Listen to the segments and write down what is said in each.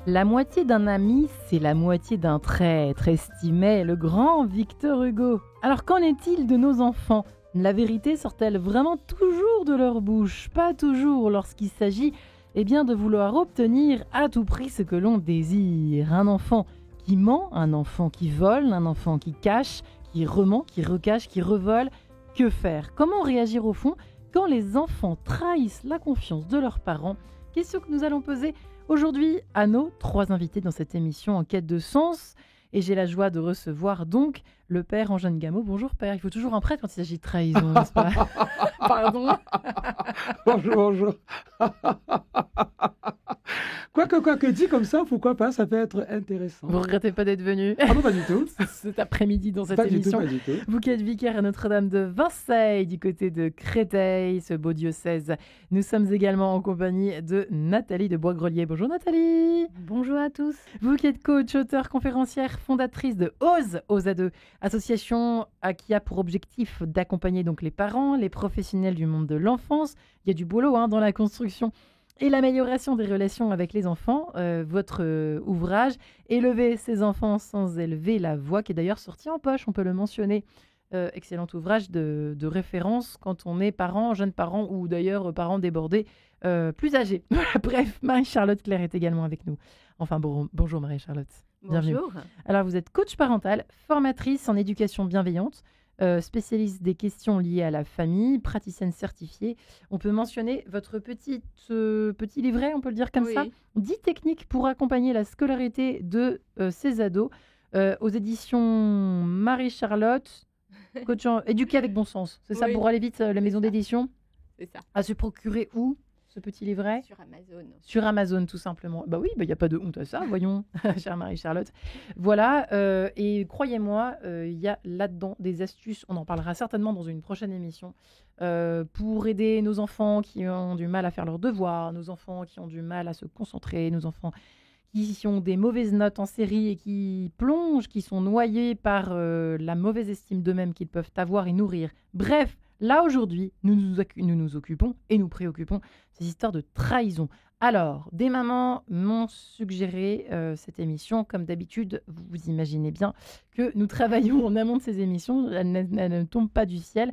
La moitié d'un ami, c'est la moitié d'un traître, estimait le grand Victor Hugo. Alors qu'en est-il de nos enfants ? La vérité sort-elle vraiment toujours de leur bouche ? Pas toujours lorsqu'il s'agit de vouloir obtenir à tout prix ce que l'on désire. Un enfant qui ment, un enfant qui vole, un enfant qui cache, qui rement, qui recache, qui revole. Que faire ? Comment réagir au fond quand les enfants trahissent la confiance de leurs parents ? Question que nous allons poser aujourd'hui à nos 3 invités dans cette émission en quête de sens. Et j'ai la joie de recevoir donc le père Antoine Gameau. Bonjour père, il faut toujours un prêtre quand il s'agit de trahison, n'est-ce pas ? Pardon. Bonjour. Quoique dit comme ça, pourquoi pas, ça peut être intéressant. Vous regrettez pas d'être venu ? Ah non, pas du tout. Cet après-midi dans cette Pas émission. Pas du tout. Vous qui êtes vicaire à Notre-Dame de Vincennes, du côté de Créteil, ce beau diocèse. Nous sommes également en compagnie de Nathalie de Boisgrelier. Bonjour Nathalie. Bonjour à tous. Vous qui êtes coach, auteur, conférencière, fondatrice de OSE à 2, association qui a pour objectif d'accompagner donc les parents, les professionnels du monde de l'enfance. Il y a du boulot dans la construction et l'amélioration des relations avec les enfants. Votre ouvrage « Élever ses enfants sans élever la voix » qui est d'ailleurs sorti en poche, on peut le mentionner. Excellent ouvrage de référence quand on est parent, jeune parent ou d'ailleurs parent débordé, plus âgé. Bref, Marie-Charlotte Claire est également avec nous. Enfin, bonjour Marie-Charlotte. Bienvenue. Bonjour. Alors, vous êtes coach parental, formatrice en éducation bienveillante, spécialiste des questions liées à la famille, praticienne certifiée. On peut mentionner votre petit livret, on peut le dire comme ça, 10 techniques pour accompagner la scolarité de ces ados, aux éditions Marie-Charlotte, coach éduqué avec bon sens. C'est ça, pour aller vite, la maison d'édition. C'est ça. À se procurer où, ce petit livret ? Sur Amazon. Sur Amazon, tout simplement. Bah oui, il n'y a pas de honte à ça, voyons, chère Marie-Charlotte. Voilà, et croyez-moi, il y a là-dedans des astuces, on en parlera certainement dans une prochaine émission, pour aider nos enfants qui ont du mal à faire leurs devoirs, nos enfants qui ont du mal à se concentrer, nos enfants qui ont des mauvaises notes en série et qui plongent, qui sont noyés par la mauvaise estime d'eux-mêmes qu'ils peuvent avoir et nourrir. Bref, là, aujourd'hui, nous nous occupons et nous préoccupons ces histoires de trahison. Alors, des mamans m'ont suggéré cette émission. Comme d'habitude, vous imaginez bien que nous travaillons en amont de ces émissions. Elles ne tombent pas du ciel.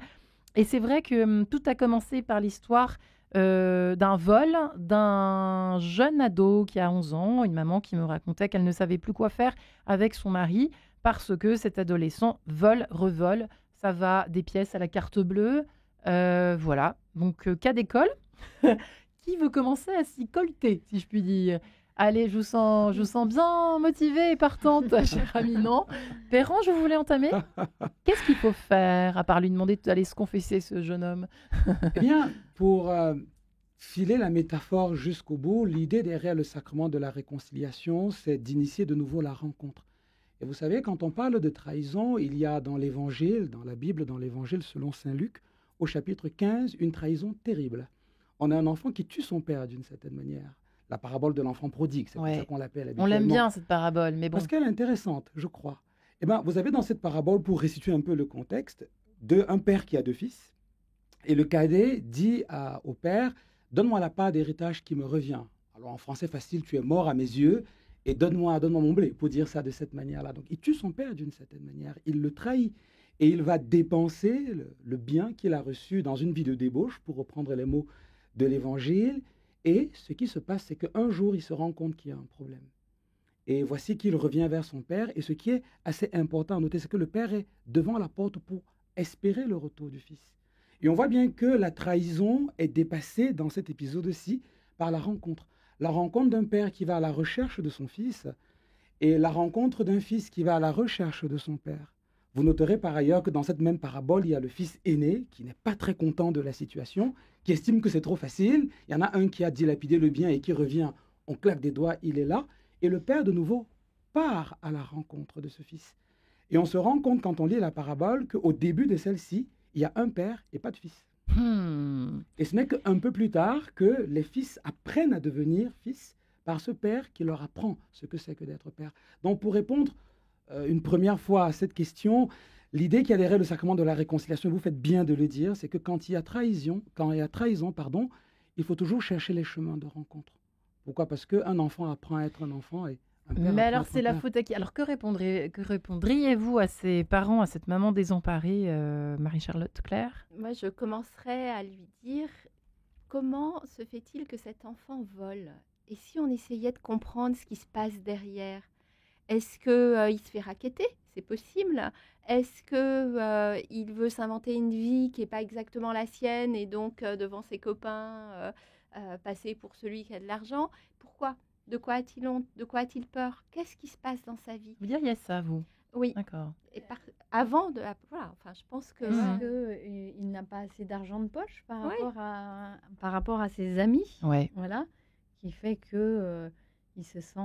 Et c'est vrai que tout a commencé par l'histoire d'un vol d'un jeune ado qui a 11 ans. Une maman qui me racontait qu'elle ne savait plus quoi faire avec son mari parce que cet adolescent vole, revole. Ça va des pièces à la carte bleue. Voilà. Donc, cas d'école. Qui veut commencer à s'y colter, si je puis dire ? Allez, je vous sens bien motivée et partante, chère amie, non ? Père Ange, vous voulez entamer ? Qu'est-ce qu'il faut faire, à part lui demander d'aller se confesser, ce jeune homme ? Eh bien, pour filer la métaphore jusqu'au bout, l'idée derrière le sacrement de la réconciliation, c'est d'initier de nouveau la rencontre. Et vous savez, quand on parle de trahison, il y a dans l'Évangile, dans la Bible, dans l'Évangile selon saint Luc, au chapitre 15, une trahison terrible. On a un enfant qui tue son père d'une certaine manière. La parabole de l'enfant prodigue, c'est comme ça qu'on l'appelle habituellement. On l'aime bien, cette parabole, mais bon. Parce qu'elle est intéressante, je crois. Eh bien, vous avez dans cette parabole, pour restituer un peu le contexte, un père qui a 2 fils. Et le cadet dit au père, « Donne-moi la part d'héritage qui me revient. » Alors en français facile, « Tu es mort à mes yeux. » Et donne-moi mon blé, pour dire ça de cette manière-là. Donc, il tue son père d'une certaine manière. Il le trahit. Et il va dépenser le bien qu'il a reçu dans une vie de débauche, pour reprendre les mots de l'Évangile. Et ce qui se passe, c'est qu'un jour, il se rend compte qu'il y a un problème. Et voici qu'il revient vers son père. Et ce qui est assez important à noter, c'est que le père est devant la porte pour espérer le retour du fils. Et on voit bien que la trahison est dépassée dans cet épisode-ci par la rencontre. La rencontre d'un père qui va à la recherche de son fils et la rencontre d'un fils qui va à la recherche de son père. Vous noterez par ailleurs que dans cette même parabole, il y a le fils aîné qui n'est pas très content de la situation, qui estime que c'est trop facile. Il y en a un qui a dilapidé le bien et qui revient, on claque des doigts, il est là. Et le père, de nouveau, part à la rencontre de ce fils. Et on se rend compte quand on lit la parabole qu'au début de celle-ci, il y a un père et pas de fils. Et ce n'est qu'un peu plus tard que les fils apprennent à devenir fils par ce père qui leur apprend ce que c'est que d'être père. Donc pour répondre une première fois à cette question, l'idée qui a derrière le sacrement de la réconciliation, vous faites bien de le dire, c'est que quand il y a trahison, il faut toujours chercher les chemins de rencontre Pourquoi? Parce qu'un enfant apprend à être un enfant et un père Mais apprend à alors, être c'est un la père. faute à qui? Alors, que répondriez-vous à ces parents, à cette maman désemparée, Marie-Charlotte Claire? Moi, je commencerai à lui dire comment se fait-il que cet enfant vole? Et si on essayait de comprendre ce qui se passe derrière? Est-ce que il se fait racketter? C'est possible. Est-ce que il veut s'inventer une vie qui est pas exactement la sienne et donc devant ses copains passer pour celui qui a de l'argent? Pourquoi? De quoi a-t-il honte? De quoi a-t-il peur? Qu'est-ce qui se passe dans sa vie? Vous diriez ça, vous? Oui. D'accord. Et avant de voilà. Enfin, je pense que Mhm. Parce qu'il n'a pas assez d'argent de poche par Oui. rapport à ses amis, Ouais. voilà, qui fait que il se sent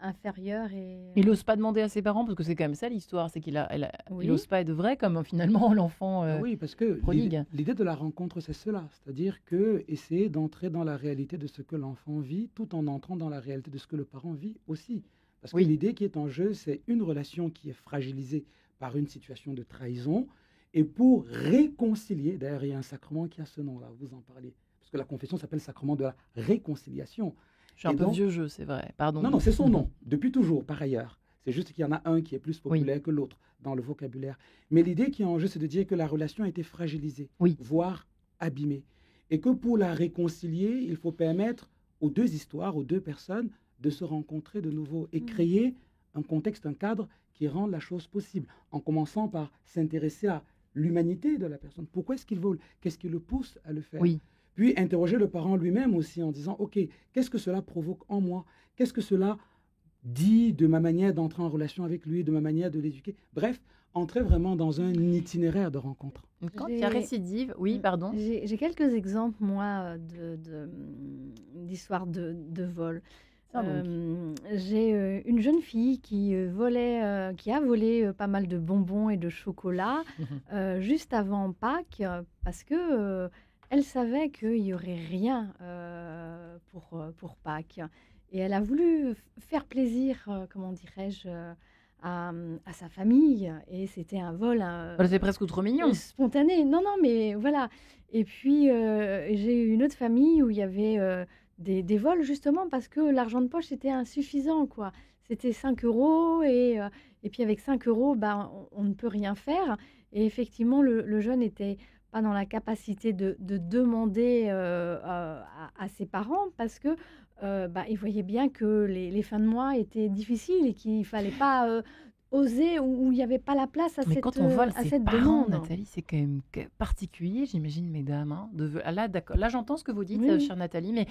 inférieur et Il n'ose pas demander à ses parents, parce que c'est quand même ça l'histoire, c'est il Oui. n'ose pas être vrai, comme finalement l'enfant Ah oui, parce que prodigue. l'idée de la rencontre, c'est cela. C'est-à-dire que essayer d'entrer dans la réalité de ce que l'enfant vit, tout en entrant dans la réalité de ce que le parent vit aussi. Parce que Oui. l'idée qui est en jeu, c'est une relation qui est fragilisée par une situation de trahison. Et pour réconcilier, d'ailleurs, il y a un sacrement qui a ce nom-là, vous en parliez. Parce que la confession s'appelle sacrement de la réconciliation. Je suis un Et peu donc- vieux jeu, c'est vrai. Pardon. Non, c'est son nom, depuis toujours, par ailleurs. C'est juste qu'il y en a un qui est plus Oui. populaire que l'autre dans le vocabulaire. Mais l'idée qui est en jeu, c'est de dire que la relation a été fragilisée, Oui. voire abîmée. Et que pour la réconcilier, il faut permettre aux deux histoires, aux deux personnes, de se rencontrer de nouveau et créer un contexte, un cadre qui rende la chose possible, en commençant par s'intéresser à l'humanité de la personne. Pourquoi est-ce qu'il vole? Qu'est-ce qui le pousse à le faire? Oui. Puis interroger le parent lui-même aussi en disant, OK, qu'est-ce que cela provoque en moi? Qu'est-ce que cela dit de ma manière d'entrer en relation avec lui, de ma manière de l'éduquer? Bref, entrer vraiment dans un itinéraire de rencontre. Quand il y a J'ai- récidive, oui, pardon. J'ai quelques exemples, moi, d'histoires de vol. Ah, donc. J'ai une jeune fille qui volait, qui a volé pas mal de bonbons et de chocolat juste avant Pâques parce que elle savait qu'il y aurait rien pour Pâques et elle a voulu faire plaisir, comment dirais-je, à sa famille et c'était un vol Voilà, c'est presque trop mignon. spontané. Non, non, mais voilà. Et puis, j'ai eu une autre famille où il y avait des vols, justement, parce que l'argent de poche, c'était insuffisant, quoi. C'était 5 euros, et puis avec 5 euros, ben, on ne peut rien faire. Et effectivement, le jeune n'était pas dans la capacité de demander à ses parents, parce que il voyait bien que les fins de mois étaient difficiles et qu'il ne fallait pas oser, où il n'y avait pas la place à Mais cette, quand on vole à ses cette parents, demande. Nathalie, c'est quand même particulier, j'imagine, mesdames. Hein, ah là, d'accord. Là, j'entends ce que vous dites, Oui, oui. chère Nathalie, mais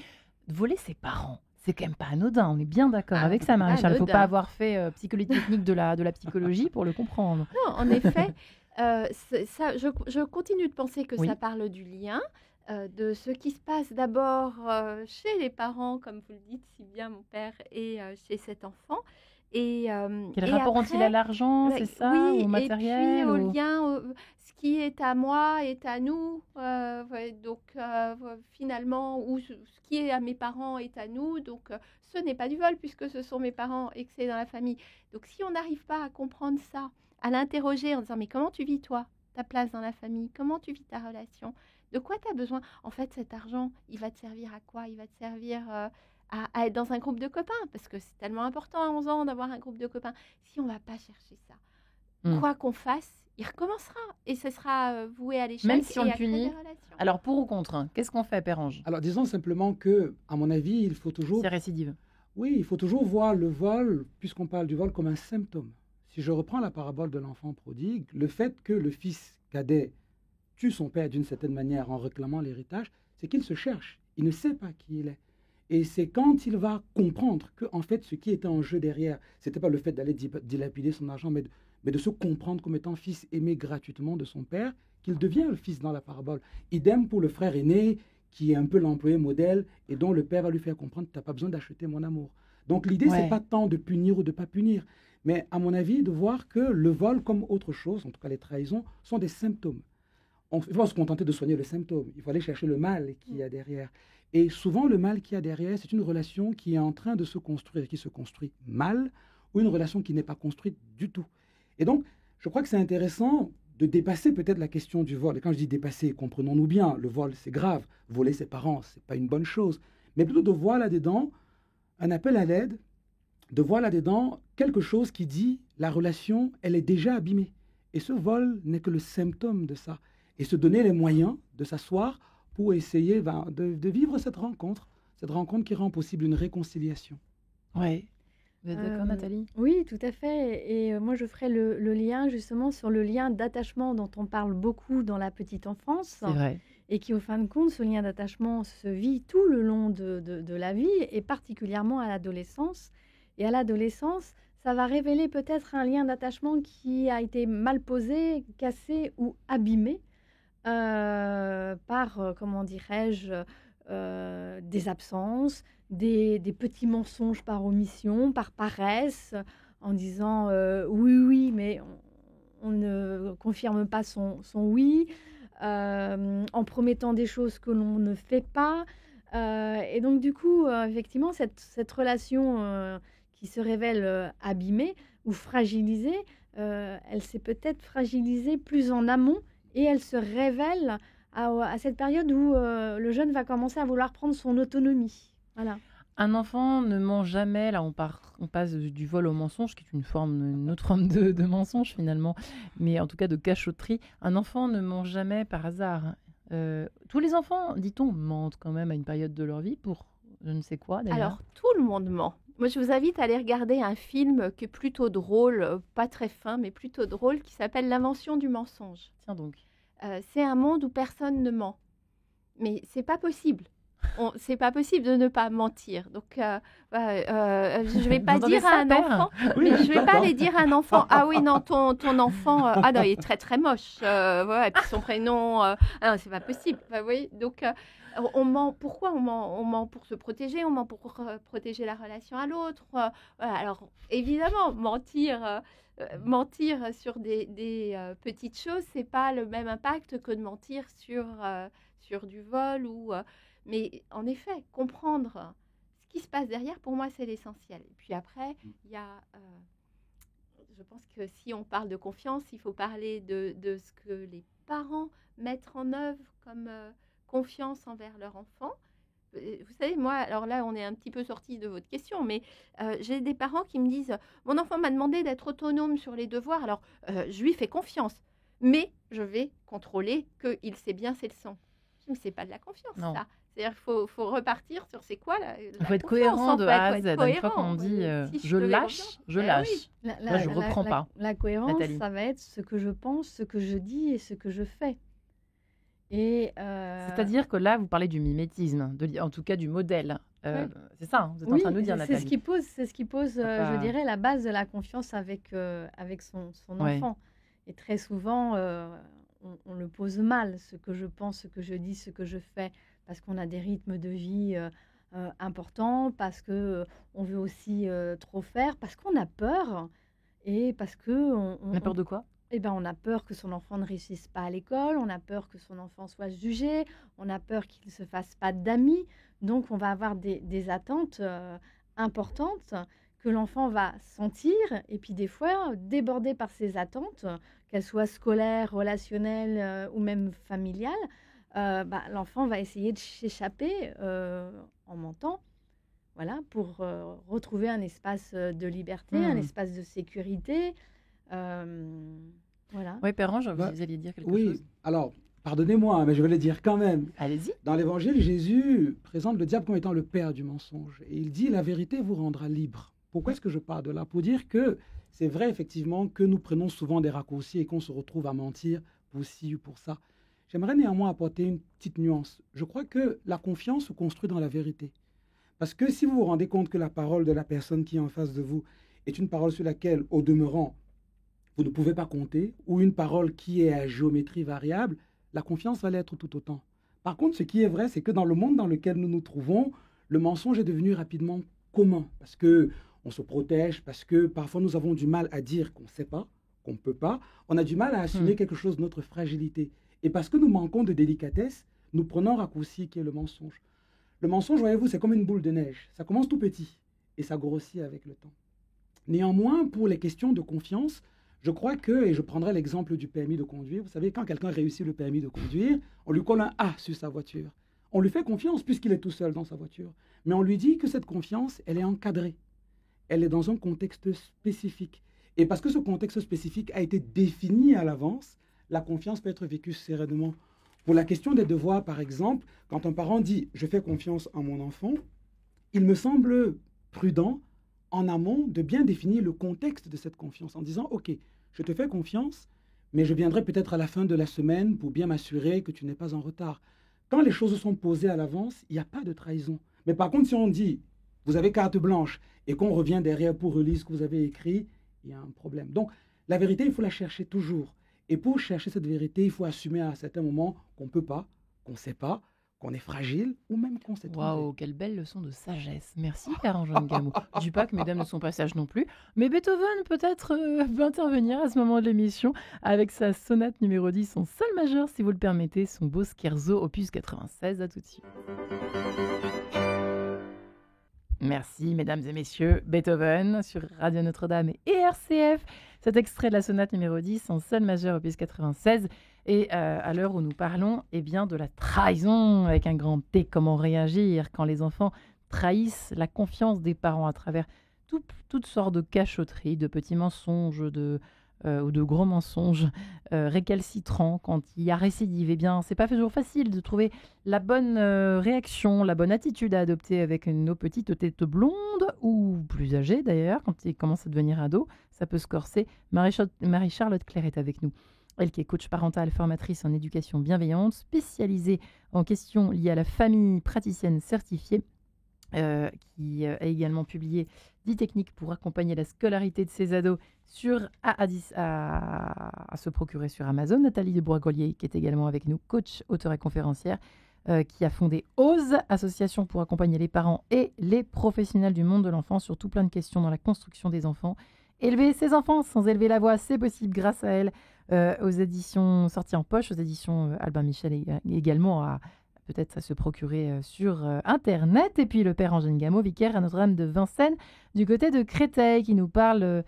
voler ses parents, c'est quand même pas anodin. On est bien d'accord Ah, avec c'est ça, pas Marie-Charles. Il ne faut pas anodin. avoir fait psychologie technique de la psychologie pour le comprendre. Non, en effet, ça, je continue de penser que Oui. ça parle du lien, de ce qui se passe d'abord chez les parents, comme vous le dites si bien, mon père, et chez cet enfant. Et, Quel et rapport ont-ils à après, l'argent, c'est ça, oui, au matériel et puis au- au lien, ce qui est à moi est à nous. Ouais, donc finalement, ou ce qui est à mes parents est à nous. Donc ce n'est pas du vol puisque ce sont mes parents et que c'est dans la famille. Donc si on n'arrive pas à comprendre ça, à l'interroger en disant mais comment tu vis toi, ta place dans la famille, comment tu vis ta relation, de quoi tu as besoin? En fait, cet argent, il va te servir à quoi? Il va te servir à être dans un groupe de copains, parce que c'est tellement important à 11 ans d'avoir un groupe de copains. Si on ne va pas chercher ça, Mm. quoi qu'on fasse, il recommencera et ce sera voué à l'échec Même si on et le à créer punit. des relations. Alors, pour ou contre, hein, qu'est-ce qu'on fait, Père Ange? Alors, disons simplement que, à mon avis, il faut toujours C'est récidive. Oui, il faut toujours voir le vol, puisqu'on parle du vol, comme un symptôme. Si je reprends la parabole de l'enfant prodigue, le fait que le fils cadet tue son père d'une certaine manière en réclamant l'héritage, c'est qu'il se cherche. Il ne sait pas qui il est. Et c'est quand il va comprendre que, en fait, ce qui était en jeu derrière, c'était pas le fait d'aller dilapider son argent, mais de se comprendre comme étant fils aimé gratuitement de son père, qu'il devient le fils dans la parabole. Idem pour le frère aîné, qui est un peu l'employé modèle et dont le père va lui faire comprendre, tu n'as pas besoin d'acheter mon amour. Donc l'idée, Ouais. c'est pas tant de punir ou de pas punir, mais à mon avis, de voir que le vol, comme autre chose, en tout cas les trahisons, sont des symptômes. Il faut pas se contenter de soigner le symptôme, il faut aller chercher le mal qu'il y a derrière. Et souvent, le mal qu'il y a derrière, c'est une relation qui est en train de se construire, qui se construit mal, ou une relation qui n'est pas construite du tout. Et donc, je crois que c'est intéressant de dépasser peut-être la question du vol. Et quand je dis dépasser, comprenons-nous bien, le vol, c'est grave. Voler ses parents, c'est pas une bonne chose. Mais plutôt de voir là-dedans un appel à l'aide, de voir là-dedans quelque chose qui dit la relation, elle est déjà abîmée. Et ce vol n'est que le symptôme de ça. Et se donner les moyens de s'asseoir pour essayer de vivre cette rencontre qui rend possible une réconciliation. Ouais. Vous êtes d'accord, Nathalie? Oui, tout à fait. Et moi, je ferai le lien justement sur le lien d'attachement dont on parle beaucoup dans la petite enfance. C'est vrai. Et qui, au fin de compte, ce lien d'attachement se vit tout le long de la vie, et particulièrement à l'adolescence. Et à l'adolescence, ça va révéler peut-être un lien d'attachement qui a été mal posé, cassé ou abîmé par, comment dirais-je, des absences, des petits mensonges par omission, par paresse, en disant oui, oui, mais on ne confirme pas son oui, en promettant des choses que l'on ne fait pas. Et donc, du coup, effectivement, cette relation qui se révèle abîmée ou fragilisée, elle s'est peut-être fragilisée plus en amont, et elle se révèle à cette période où le jeune va commencer à vouloir prendre son autonomie. Voilà. Un enfant ne ment jamais, là on passe du vol au mensonge, qui est une autre forme de mensonge finalement, mais en tout cas de cachotterie. Un enfant ne ment jamais par hasard. Tous les enfants, dit-on, mentent quand même à une période de leur vie pour je ne sais quoi d'ailleurs. Alors, tout le monde ment. Moi, je vous invite à aller regarder un film qui est plutôt drôle, pas très fin, mais plutôt drôle, qui s'appelle L'invention du mensonge. Tiens donc. C'est un monde où personne ne ment. Mais c'est pas possible. C'est pas possible de ne pas mentir. Donc, je vais pas dire à un enfant, mais je vais pas aller dire à un enfant, ah oui, non, ton enfant, ah non, il est très très moche. Et puis son prénom, ah non, c'est pas possible. Vous voyez, donc, on ment. Pourquoi on ment? On ment pour se protéger, on ment pour protéger la relation à l'autre. Voilà. Alors, évidemment, mentir sur des petites choses, c'est pas le même impact que de mentir sur du vol ou. Mais en effet, comprendre ce qui se passe derrière, pour moi, c'est l'essentiel. Et puis après, il y a, je pense que si on parle de confiance, il faut parler de ce que les parents mettent en œuvre comme confiance envers leur enfant. Vous savez, moi, alors là, on est un petit peu sorti de votre question, mais j'ai des parents qui me disent « Mon enfant m'a demandé d'être autonome sur les devoirs, alors je lui fais confiance, mais je vais contrôler qu'il sait bien ses leçons. » Mais ce n'est pas de la confiance, non. Ça. C'est-à-dire qu'il faut repartir sur c'est quoi la Il faut être cohérent de A à Z. Une fois qu'on dit je lâche, je lâche. Oui. Là, je ne reprends pas. La cohérence, Nathalie. ça va être ce que je pense, ce que je dis et ce que je fais. Et c'est-à-dire que là, vous parlez du mimétisme, en tout cas du modèle. Ouais. C'est ça, vous êtes en train de nous dire, Nathalie. C'est ce qui pose, je dirais, la base de la confiance avec son enfant. Et très souvent, on le pose mal, ce que je pense, ce que je dis, ce que je fais, parce qu'on a des rythmes de vie importants, parce qu'on veut aussi trop faire, parce qu'on a peur, et parce que... On a peur de quoi ? Eh ben, on a peur que son enfant ne réussisse pas à l'école, on a peur que son enfant soit jugé, on a peur qu'il ne se fasse pas d'amis. Donc, on va avoir des attentes importantes que l'enfant va sentir, et puis des fois, débordé par ces attentes, qu'elles soient scolaires, relationnelles ou même familiales, l'enfant va essayer de s'échapper en mentant, voilà, pour retrouver un espace de liberté, un espace de sécurité. Voilà. Oui, Père-Ange, vous alliez dire quelque chose. Oui, alors, pardonnez-moi, mais je vais le dire quand même. Allez-y. Dans l'Évangile, Jésus présente le diable comme étant le père du mensonge. Et il dit, la vérité vous rendra libre. Pourquoi est-ce que je parle de là? Pour dire que c'est vrai, effectivement, que nous prenons souvent des raccourcis et qu'on se retrouve à mentir pour ci ou pour ça. J'aimerais néanmoins apporter une petite nuance. Je crois que la confiance se construit dans la vérité. Parce que si vous vous rendez compte que la parole de la personne qui est en face de vous est une parole sur laquelle, au demeurant, vous ne pouvez pas compter, ou une parole qui est à géométrie variable, la confiance va l'être tout autant. Par contre, ce qui est vrai, c'est que dans le monde dans lequel nous nous trouvons, le mensonge est devenu rapidement commun, parce qu'on se protège, parce que parfois nous avons du mal à dire qu'on ne sait pas, qu'on ne peut pas, on a du mal à assumer quelque chose de notre fragilité. Et parce que nous manquons de délicatesse, nous prenons un raccourci qui est le mensonge. Le mensonge, voyez-vous, c'est comme une boule de neige. Ça commence tout petit et ça grossit avec le temps. Néanmoins, pour les questions de confiance, je crois que, et je prendrai l'exemple du permis de conduire, vous savez, quand quelqu'un réussit le permis de conduire, on lui colle un A sur sa voiture. On lui fait confiance puisqu'il est tout seul dans sa voiture. Mais on lui dit que cette confiance, elle est encadrée. Elle est dans un contexte spécifique. Et parce que ce contexte spécifique a été défini à l'avance, la confiance peut être vécue sereinement. Pour la question des devoirs, par exemple, quand un parent dit « je fais confiance en mon enfant », il me semble prudent, en amont, de bien définir le contexte de cette confiance en disant « ok, je te fais confiance, mais je viendrai peut-être à la fin de la semaine pour bien m'assurer que tu n'es pas en retard. » Quand les choses sont posées à l'avance, il n'y a pas de trahison. Mais par contre, si on dit « vous avez carte blanche » et qu'on revient derrière pour relire ce que vous avez écrit, il y a un problème. Donc, la vérité, il faut la chercher toujours. Et pour chercher cette vérité, il faut assumer à un certain moment qu'on ne peut pas, qu'on ne sait pas, qu'on est fragile ou même qu'on s'est trompé. Waouh, quelle belle leçon de sagesse. Merci, Père Antoine Gamot. Je dis pas que mesdames ne sont pas sages non plus, mais Beethoven peut-être va intervenir à ce moment de l'émission avec sa sonate numéro 10 en sol majeur, si vous le permettez, son beau scherzo opus 96. À tout de suite. Merci, mesdames et messieurs. Beethoven sur Radio Notre-Dame et RCF. Cet extrait de la sonate numéro 10 en sol majeur opus 96. Et à l'heure où nous parlons, eh bien, de la trahison avec un grand T, comment réagir quand les enfants trahissent la confiance des parents à travers toutes sortes de cachotteries, de petits mensonges ou de gros mensonges récalcitrants quand il y a récidive. Eh bien, c'est pas toujours facile de trouver la bonne réaction, la bonne attitude à adopter avec nos petites têtes blondes ou plus âgées d'ailleurs, quand ils commencent à devenir ados. Ça peut se corser. Marie-Charlotte Claire est avec nous. Elle qui est coach parentale, formatrice en éducation bienveillante, spécialisée en questions liées à la famille, praticienne certifiée, qui a également publié 10 techniques pour accompagner la scolarité de ses ados à se procurer sur Amazon. Nathalie de Bourgolier, qui est également avec nous, coach, auteure et conférencière, qui a fondé OSE, association pour accompagner les parents et les professionnels du monde de l'enfant sur tout plein de questions dans la construction des enfants. Élever ses enfants sans élever la voix, c'est possible grâce à elle, aux éditions sorties en poche, aux éditions Albin Michel également, peut-être à se procurer sur Internet. Et puis le père Angèle Gamot, vicaire à Notre-Dame de Vincennes, du côté de Créteil, qui nous parle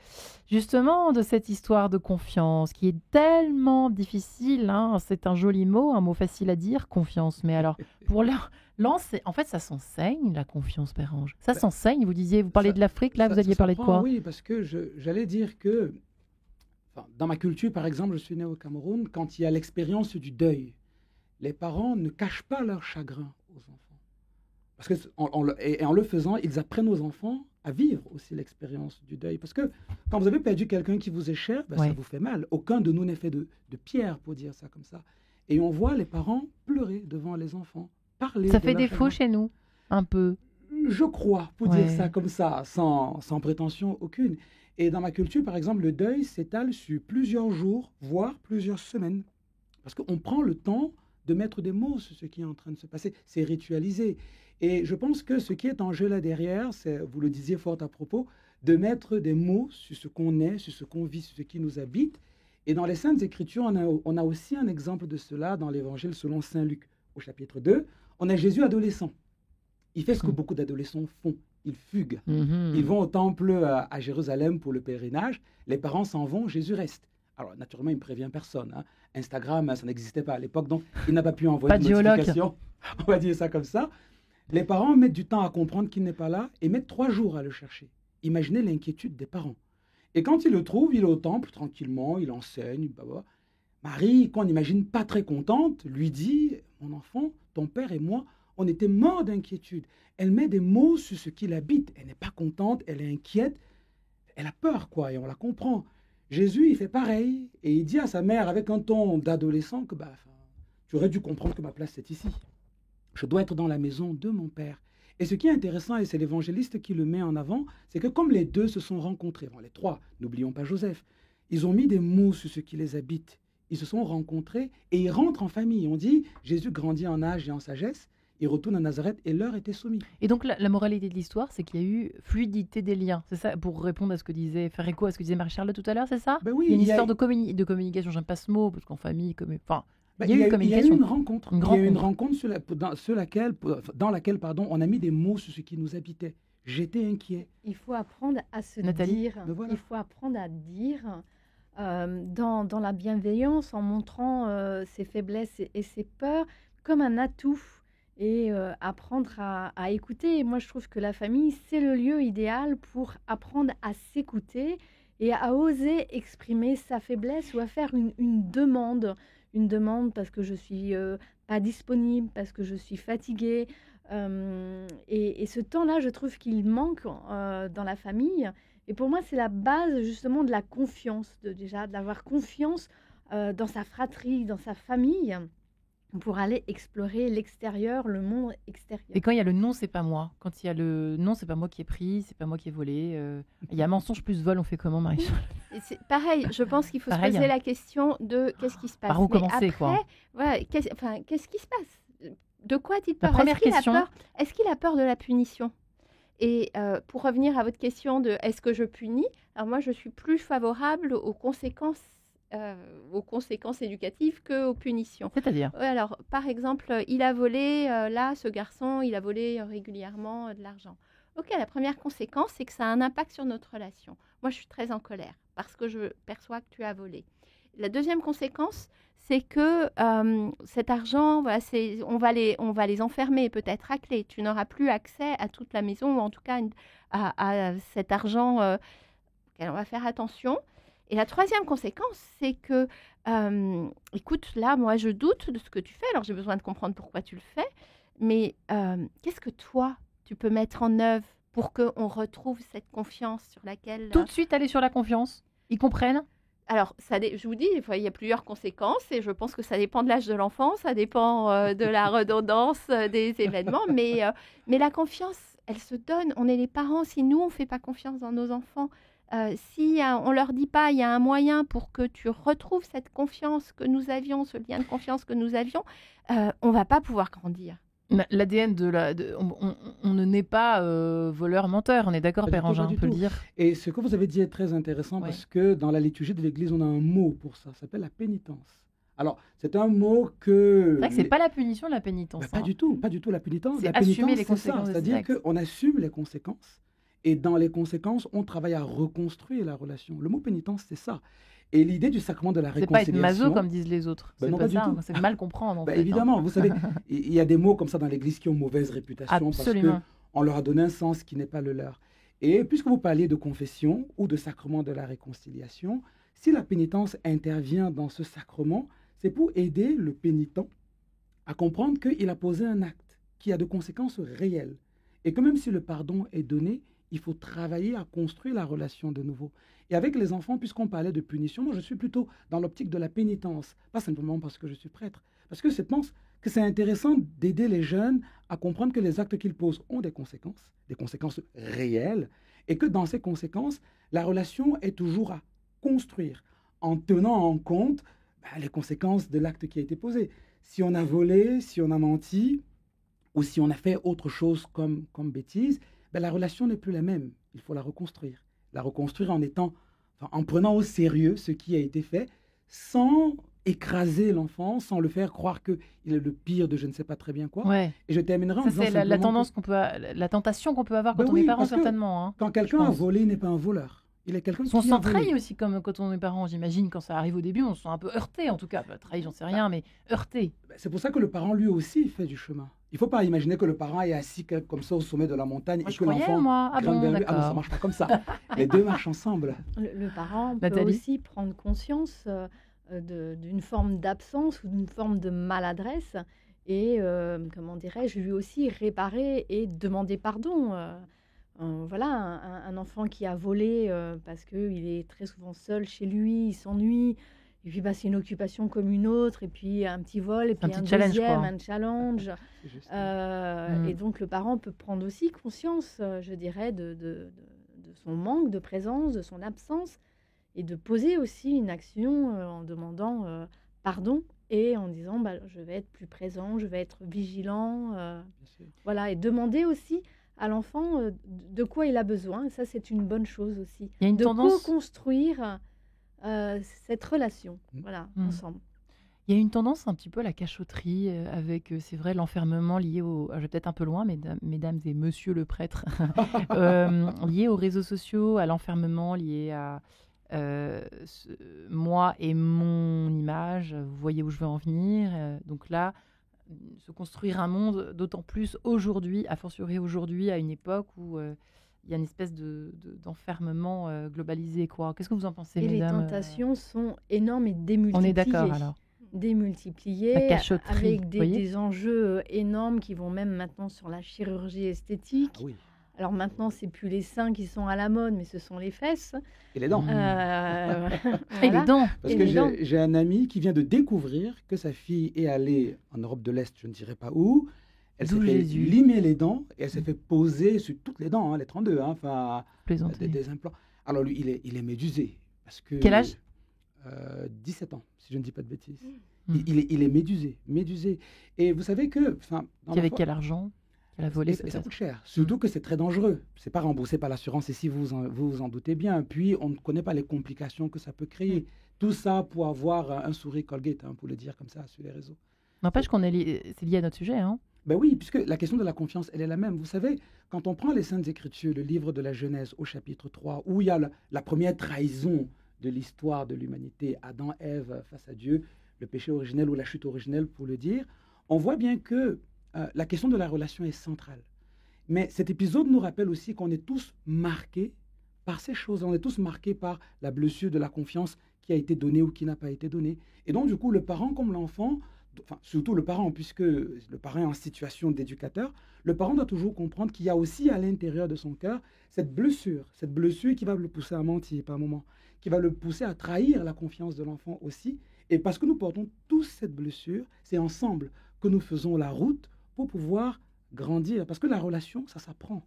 justement de cette histoire de confiance qui est tellement difficile. Hein. C'est un joli mot, un mot facile à dire, confiance. Mais alors, pour lancer, en fait, ça s'enseigne, la confiance, père Ange. Ça s'enseigne, vous parlez de l'Afrique, là, vous alliez parler de quoi? Oui, parce que j'allais dire que, dans ma culture, par exemple, je suis né au Cameroun, quand il y a l'expérience du deuil, les parents ne cachent pas leur chagrin aux enfants. Parce que, en le faisant, ils apprennent aux enfants à vivre aussi l'expérience du deuil. Parce que quand vous avez perdu quelqu'un qui vous est cher, ça vous fait mal. Aucun de nous n'est fait de pierre, pour dire ça comme ça. Et on voit les parents pleurer devant les enfants, parler. Ça fait défaut chez nous, un peu. Je crois, pour dire ça comme ça, sans prétention aucune. Et dans ma culture, par exemple, le deuil s'étale sur plusieurs jours, voire plusieurs semaines. Parce qu'on prend le temps de mettre des mots sur ce qui est en train de se passer. C'est ritualisé. Et je pense que ce qui est en jeu là derrière, c'est, vous le disiez fort à propos, de mettre des mots sur ce qu'on est, sur ce qu'on vit, sur ce qui nous habite. Et dans les Saintes Écritures, on a aussi un exemple de cela dans l'Évangile selon Saint Luc. Au chapitre 2, on a Jésus adolescent. Il fait ce que beaucoup d'adolescents font. Ils fuguent. Ils vont au temple à Jérusalem pour le pèlerinage. Les parents s'en vont, Jésus reste. Alors, naturellement, il ne prévient personne. Hein. Instagram, ça n'existait pas à l'époque, donc il n'a pas pu envoyer de notification. On va dire ça comme ça. Les parents mettent du temps à comprendre qu'il n'est pas là et mettent 3 jours à le chercher. Imaginez l'inquiétude des parents. Et quand ils le trouvent, il est au temple, tranquillement, il enseigne. Marie, qu'on n'imagine pas très contente, lui dit « Mon enfant, ton père et moi, on était morts d'inquiétude. » Elle met des mots sur ce qui l'habite. Elle n'est pas contente, elle est inquiète. Elle a peur, quoi, et on la comprend. Jésus, il fait pareil, et il dit à sa mère avec un ton d'adolescent que tu aurais dû comprendre que ma place c'est ici. Je dois être dans la maison de mon père. Et ce qui est intéressant, et c'est l'évangéliste qui le met en avant, c'est que comme les deux se sont rencontrés, les 3, n'oublions pas Joseph, ils ont mis des mots sur ce qui les habite. Ils se sont rencontrés et ils rentrent en famille. On dit, Jésus grandit en âge et en sagesse, il retourne à Nazareth et l'heure était soumise. Et donc la moralité de l'histoire, c'est qu'il y a eu fluidité des liens. C'est ça, pour répondre à ce que disait, faire écho à ce que disait Marie-Charlotte tout à l'heure, c'est ça? Oui, il y a une histoire de communication, j'aime pas ce mot, parce qu'en famille, il y a eu communication. Il y a eu une rencontre. Il y a eu une rencontre dans laquelle on a mis des mots sur ce qui nous habitait. J'étais inquiet. Il faut apprendre à se dire. Voilà. Il faut apprendre à dire dans la bienveillance, en montrant ses faiblesses et ses peurs comme un atout. et apprendre à écouter. Et moi, je trouve que la famille, c'est le lieu idéal pour apprendre à s'écouter et à oser exprimer sa faiblesse ou à faire une demande. Une demande parce que je suis pas disponible, parce que je suis fatiguée. Et ce temps-là, je trouve qu'il manque dans la famille. Et pour moi, c'est la base justement de la confiance, déjà d'avoir confiance dans sa fratrie, dans sa famille, pour aller explorer l'extérieur, le monde extérieur. Et quand il y a le non, c'est pas moi. Quand il y a le non, c'est pas moi qui ai pris, c'est pas moi qui ai volé. Il y a mensonge plus vol, on fait comment, Marie-Charlotte? Et c'est pareil, je pense qu'il faut se Pareil, poser hein. la question de qu'est-ce qui se passe. Par où Mais commencer, après, quoi. voilà, qu'est-ce qui se passe? De quoi a-t-il La peur? première question. Est-ce qu'il a peur de la punition? Et pour revenir à votre question de est-ce que je punis? Alors moi, je suis plus favorable aux conséquences éducatives qu'aux punitions. C'est-à-dire? Ouais, alors, par exemple, il a volé, là, ce garçon, il a volé régulièrement de l'argent. Ok, la première conséquence, c'est que ça a un impact sur notre relation. Moi, je suis très en colère parce que je perçois que tu as volé. La deuxième conséquence, c'est que cet argent, voilà, on va les enfermer peut-être à clé. Tu n'auras plus accès à toute la maison ou en tout cas à cet argent auquel on va faire attention. Et la troisième conséquence, c'est que, écoute, là, moi, je doute de ce que tu fais. Alors, j'ai besoin de comprendre pourquoi tu le fais. Mais qu'est-ce que toi, tu peux mettre en œuvre pour qu'on retrouve cette confiance sur laquelle... Tout de suite aller sur la confiance. Ils comprennent? Alors, je vous dis, il y a plusieurs conséquences et je pense que ça dépend de l'âge de l'enfant, ça dépend de la redondance des événements. Mais la confiance, elle se donne. On est les parents. Si nous, on ne fait pas confiance dans nos enfants, si on leur dit pas, il y a un moyen pour que tu retrouves cette confiance que nous avions, ce lien de confiance que nous avions, on va pas pouvoir grandir. L'ADN on ne naît pas voleur-menteur, on est d'accord, Pas du Père tout, Angin, pas on du peut le tout. dire. Et ce que vous avez dit est très intéressant Ouais. parce que dans la liturgie de l'Église, on a un mot pour ça. Ça s'appelle la pénitence. Alors, c'est un mot que... C'est vrai que c'est pas la punition, la pénitence. Pas hein. du tout, pas du tout la pénitence. C'est La pénitence, assumer les c'est ça. conséquences de ses C'est-à-dire actes. qu'on assume les conséquences et dans les conséquences, on travaille à reconstruire la relation. Le mot pénitence, c'est ça. Et l'idée du sacrement de la C'est pas être réconciliation... maso comme disent les autres. Ben C'est non, pas pas du ça, tout. hein, c'est mal comprendre en Ben fait. hein. évidemment, vous savez, il y a des mots comme ça dans l'Église qui ont mauvaise réputation Absolument. parce qu'on leur a donné un sens qui n'est pas le leur. Et puisque vous parliez de confession ou de sacrement de la réconciliation, si la pénitence intervient dans ce sacrement, c'est pour aider le pénitent à comprendre qu'il a posé un acte qui a de conséquences réelles. Et que même si le pardon est donné, il faut travailler à construire la relation de nouveau. Et avec les enfants, puisqu'on parlait de punition, moi je suis plutôt dans l'optique de la pénitence, pas simplement parce que je suis prêtre, parce que je pense que c'est intéressant d'aider les jeunes à comprendre que les actes qu'ils posent ont des conséquences réelles, et que dans ces conséquences, la relation est toujours à construire en tenant en compte les conséquences de l'acte qui a été posé. Si on a volé, si on a menti, ou si on a fait autre chose comme bêtise, la relation n'est plus la même. Il faut la reconstruire. La reconstruire en prenant au sérieux ce qui a été fait, sans écraser l'enfant, sans le faire croire qu'il est le pire de je ne sais pas très bien quoi. Ouais. Et je terminerai en Ça, disant c'est la simplement tendance la tentation qu'on peut avoir quand Ben on oui, est parent, parce que certainement. hein. quand quelqu'un a pense. volé, il n'est pas un voleur. Il est quelqu'un On qui s'en a volé. trahit aussi comme quand on est parent, j'imagine, quand ça arrive au début, on se sent un peu heurté en tout cas. Trahi, j'en sais rien, mais heurté. C'est pour ça que le parent, lui aussi, fait du chemin. Il ne faut pas imaginer que le parent est assis comme ça au sommet de la montagne Moi, et je que croyais, l'enfant moi. Ah grimpe bon, vers lui. Ah non, ça d'accord. ne marche pas comme ça. Les deux marchent ensemble. Le parent peut Nathalie? aussi prendre conscience d'une forme d'absence ou d'une forme de maladresse et, comment dirais-je, lui aussi réparer et demander pardon. Voilà, un enfant qui a volé parce qu'il est très souvent seul chez lui, il s'ennuie, et puis c'est une occupation comme une autre, et puis un petit vol, et puis un petit challenge, deuxième, quoi. un challenge. C'est juste. Et donc le parent peut prendre aussi conscience, je dirais, de son manque de présence, de son absence, et de poser aussi une action en demandant pardon et en disant je vais être plus présent, je vais être vigilant. Bien sûr. Voilà, et demander aussi à l'enfant de quoi il a besoin. Ça, c'est une bonne chose aussi. Il y a une de tendance. co-construire cette relation, voilà, Mm. ensemble. Il y a une tendance un petit peu à la cachotterie avec, c'est vrai, l'enfermement lié au... Je vais peut-être un peu loin, mesdames et monsieur le prêtre, lié aux réseaux sociaux, à l'enfermement, lié à moi et mon image. Vous voyez où je veux en venir. Donc là, se construire un monde, d'autant plus aujourd'hui, a fortiori aujourd'hui, à une époque où il y a une espèce d'enfermement globalisé, quoi. Qu'est-ce que vous en pensez, Et les mesdames tentations sont énormes et On est d'accord, démultipliées. alors. La Démultipliées, cachotterie, avec vous voyez des enjeux énormes qui vont même maintenant sur la chirurgie Ah esthétique. oui. Alors maintenant, c'est plus les seins qui sont à la mode, mais ce sont les fesses. Et les dents. Et les Voilà. dents. Parce Et que les dents. j'ai un ami qui vient de découvrir que sa fille est allée en Europe de l'Est, je ne dirais pas où. Elle s'est D'où fait Jésus. limer les dents et elle s'est fait poser sur toutes les dents, hein, les 32, hein, enfin, Plaisanter. des implants. Alors lui, il est médusé. Parce que, Quel âge 17 ans, si je ne dis pas de bêtises. Mm. Il est médusé. Et vous savez que... Qui avait quel argent qu'elle a volé, et ça peut-être. coûte cher. Surtout que c'est très dangereux. C'est pas remboursé par l'assurance ici, vous en doutez bien. Puis on ne connaît pas les complications que ça peut créer. Tout ça pour avoir un sourire Colgate, hein, pour le dire comme ça sur les réseaux. N'empêche qu'on c'est lié à notre sujet, hein. Ben oui, puisque la question de la confiance, elle est la même. Vous savez, quand on prend les Saintes Écritures, le livre de la Genèse au chapitre 3, où il y a la première trahison de l'histoire de l'humanité, Adam, Ève face à Dieu, le péché originel ou la chute originelle pour le dire, on voit bien que la question de la relation est centrale. Mais cet épisode nous rappelle aussi qu'on est tous marqués par ces choses. On est tous marqués par la blessure de la confiance qui a été donnée ou qui n'a pas été donnée. Et donc, du coup, le parent comme l'enfant, enfin, surtout le parent, puisque le parent est en situation d'éducateur, le parent doit toujours comprendre qu'il y a aussi à l'intérieur de son cœur cette blessure qui va le pousser à mentir par moment, qui va le pousser à trahir la confiance de l'enfant aussi. Et parce que nous portons tous cette blessure, c'est ensemble que nous faisons la route pour pouvoir grandir. Parce que la relation, ça s'apprend.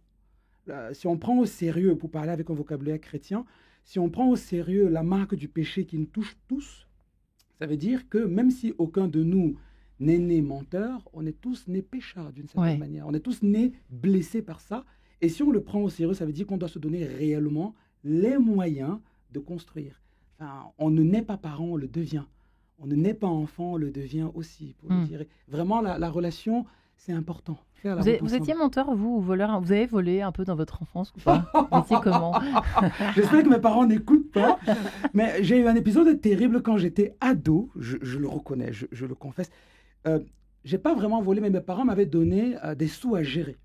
Si on prend au sérieux, pour parler avec un vocabulaire chrétien, si on prend au sérieux la marque du péché qui nous touche tous, ça veut dire que même si aucun de nous n'est né menteur, on est tous nés pécheurs d'une certaine manière. On est tous nés blessés par ça. Et si on le prend au sérieux, ça veut dire qu'on doit se donner réellement les moyens de construire. Enfin, on ne naît pas parent, on le devient. On ne naît pas enfant, on le devient aussi. Pour le dire. Vraiment, la relation, c'est important. Vous étiez menteur, vous, ou voleur? Vous avez volé un peu dans votre enfance ou pas? Vous étiez comment? J'espère que mes parents n'écoutent pas. Mais j'ai eu un épisode terrible quand j'étais ado. Je le reconnais, je le confesse. J'ai pas vraiment volé, mais mes parents m'avaient donné des sous à gérer.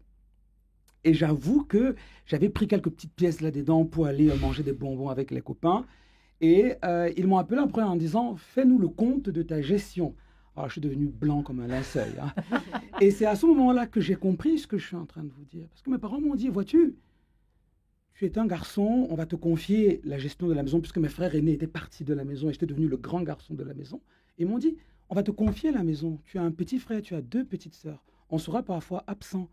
Et j'avoue que j'avais pris quelques petites pièces là-dedans pour aller manger des bonbons avec les copains. Et ils m'ont appelé après en disant « Fais-nous le compte de ta gestion ». Alors, je suis devenu blanc comme un linceul. Hein. Et c'est à ce moment-là que j'ai compris ce que je suis en train de vous dire. Parce que mes parents m'ont dit, vois-tu, tu es un garçon, on va te confier la gestion de la maison, puisque mes frères aînés étaient partis de la maison et j'étais devenu le grand garçon de la maison. Et ils m'ont dit, on va te confier la maison. Tu as un petit frère, tu as 2 petites sœurs. On sera parfois absent.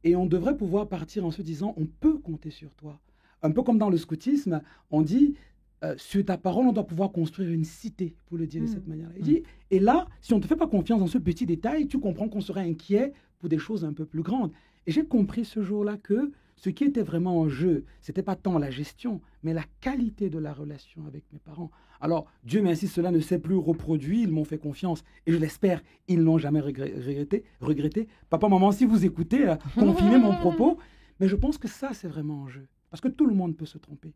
Et on devrait pouvoir partir en se disant, on peut compter sur toi. Un peu comme dans le scoutisme, on dit... sur ta parole, on doit pouvoir construire une cité, pour le dire de cette manière-là. Il dit, et là, si on ne te fait pas confiance dans ce petit détail, tu comprends qu'on serait inquiet pour des choses un peu plus grandes. Et j'ai compris ce jour-là que ce qui était vraiment en jeu, ce n'était pas tant la gestion, mais la qualité de la relation avec mes parents. Alors, Dieu merci, cela ne s'est plus reproduit, ils m'ont fait confiance, et je l'espère, ils n'ont jamais regretté. Papa, maman, si vous écoutez, confirmez mon propos, mais je pense que ça, c'est vraiment en jeu, parce que tout le monde peut se tromper.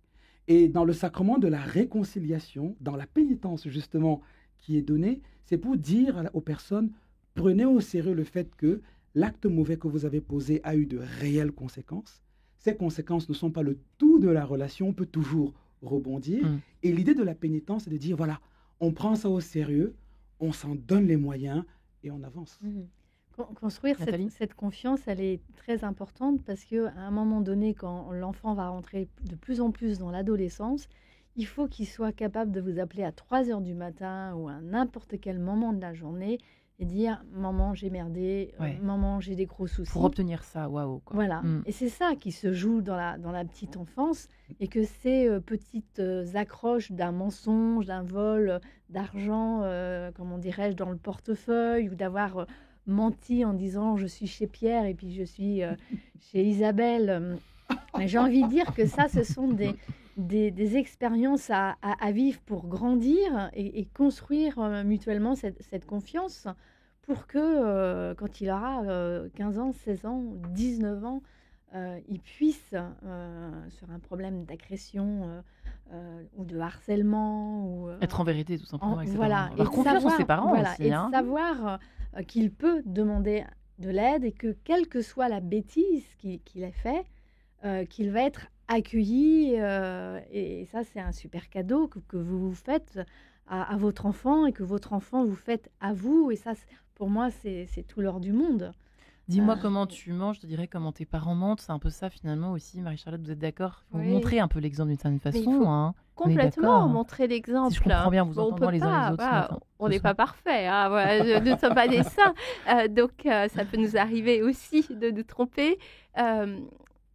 Et dans le sacrement de la réconciliation, dans la pénitence justement qui est donnée, c'est pour dire aux personnes, prenez au sérieux le fait que l'acte mauvais que vous avez posé a eu de réelles conséquences. Ces conséquences ne sont pas le tout de la relation, on peut toujours rebondir. Et l'idée de la pénitence, c'est de dire, voilà, on prend ça au sérieux, on s'en donne les moyens et on avance. Construire cette confiance, elle est très importante parce qu'à un moment donné, quand l'enfant va rentrer de plus en plus dans l'adolescence, il faut qu'il soit capable de vous appeler à 3 heures du matin ou à n'importe quel moment de la journée et dire « Maman, j'ai merdé, maman, j'ai des gros soucis ». Pour obtenir ça, waouh. Voilà, et c'est ça qui se joue dans la petite enfance et que ces petites accroches d'un mensonge, d'un vol d'argent, comment dirais-je, dans le portefeuille ou d'avoir... menti en disant je suis chez Pierre et puis je suis chez Isabelle. Mais j'ai envie de dire que ça, ce sont des expériences à vivre pour grandir et construire mutuellement cette confiance pour que quand il aura 15 ans, 16 ans, 19 ans, il puisse, sur un problème d'agression ou de harcèlement ou Être en vérité, tout simplement, avec ses voilà, parents. et Avoir de confiance en ses parents voilà, aussi, et de hein. savoir qu'il peut demander de l'aide et que quelle que soit la bêtise qu'il a fait, qu'il va être accueilli, et ça c'est un super cadeau que vous faites à votre enfant et que votre enfant vous fait à vous, et ça pour moi c'est tout l'or du monde. Dis-moi Euh, comment tu mens, je te dirais comment tes parents mentent. C'est un peu ça finalement aussi, Marie-Charlotte, vous êtes d'accord? Il faut Oui. montrer un peu l'exemple d'une certaine Mais il façon, faut hein. On est complètement d'accord, hein. montrer l'exemple. Si je comprends bien, vous Bon, on entendant peut les uns les pas, autres ce voilà, matin, on ce n'est soir. pas parfait, hein, voilà, nous ne sommes pas des saints, donc ça peut nous arriver aussi de nous tromper.